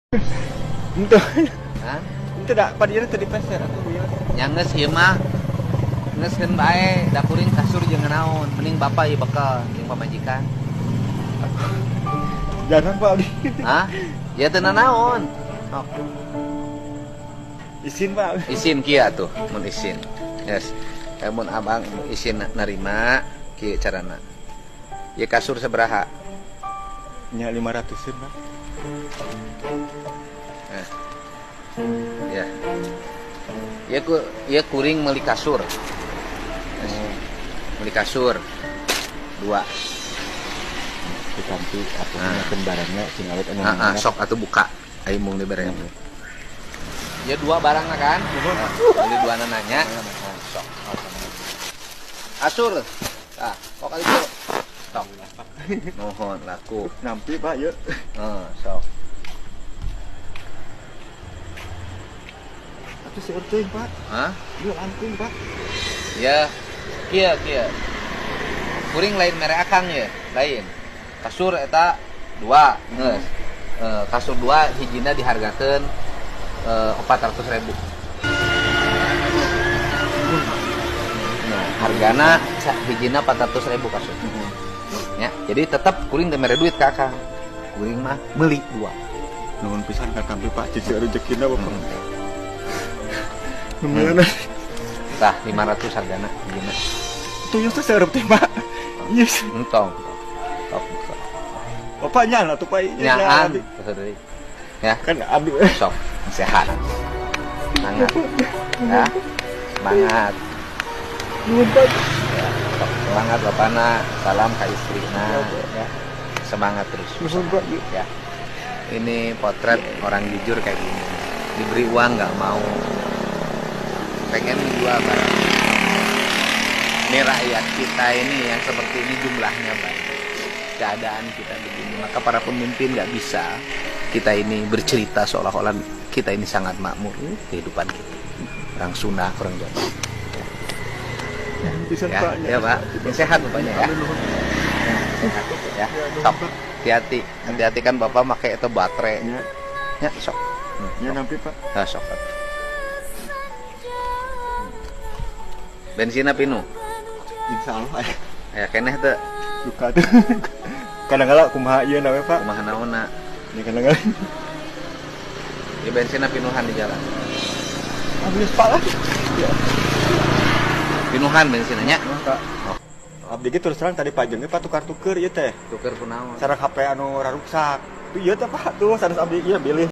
Ente, Hah? ente dak padieu teh dipeser atuh ieu. Nyangges ieu mah. Ngeskeun bae, da kuring kasur jeung naon. Mending bapak ieu bekal jeung pamajikan. Jangan Pak abdi. Hah? Ya teu naon. Sok. Isin Pak. Isin kieu atuh, mun isin. Yes. Mun abang isin narima kieu carana. Ieu kasur sabaraha? Nya 500-an Pak. Nah. Ya. Ieu kuring meuli kasur. Meuli kasur 2. Ditampi atuh nyakeun barangna sing awet anu. Sok atuh buka. Aing mung dibere. Ya 2 barangna kan? Beli 2 nanya. Sok. Asur. Tah, kok kali itu. Sok. Mohon laku. Nampi Pak ieu. Sok. Atuh seueur teuing Pak. Hah? Ieu langkung Pak. Ya. Kieu. Kuring lain mere akang ya, lain. Kasur eta 2, geus. Kasur 2 hijina dihargakeun 400.000. Nah, hargana hijina 400.000 kasur. Ya, jadi tetap kuring teu mere duit ka akang. Kuring mah meuli 2. Nuhun pisan ka tampi Pak, cici rezekina Bapak. Numeuna. Tah 500 hargana hijina. Tuh ieu teh seueur teh Pak. Yes. Entong. Sok. Bapak nyala tuh Pak. Nyaan. Ya. Kan abdi Sok, sehat. Semangat. Ya. Semangat. nuhun Pak. Ya, sok. Semangat bapana. Salam ka istrina. Ya. Semangat terus. Nuhun Pak. Ya. Ini potret orang jujur kayak gini. Diberi uang nggak mau. Pengen menjual barang. Ini rakyat kita ini yang seperti ini jumlahnya banyak. Keadaan kita begini, maka para pemimpin nggak bisa kita ini bercerita seolah-olah kita ini sangat makmur kehidupan kita. Orang Sunda, orang Jawa. Pisan Ya, Pak. ya Pak. Yang sehat bapaknya ya. Sehat ya. Sok. Hati-hati. Hati-hati kan bapak pakai itu baterai. Ya, Ya, sok. ya nampi Pak. Nah, sok. Bensinnya pinu. Insyaallah Ya keneh teu. duka tuh. Kadang-kadang kumaha ieu na we Pak. Kumaha naonna. Ini kadang-kadang. Ya bensinnya pinuhan di jalan. Habis Pak lah. Ya. Pinuhan bensinnya nya. Pak. Abdi ge terus terang tadi pajeng Pak tukar-tuker ieu teh. Tuker kunaon. Sareng HP anu raruksak. Ieu teh Pak tuh sanes abdi ieu bilih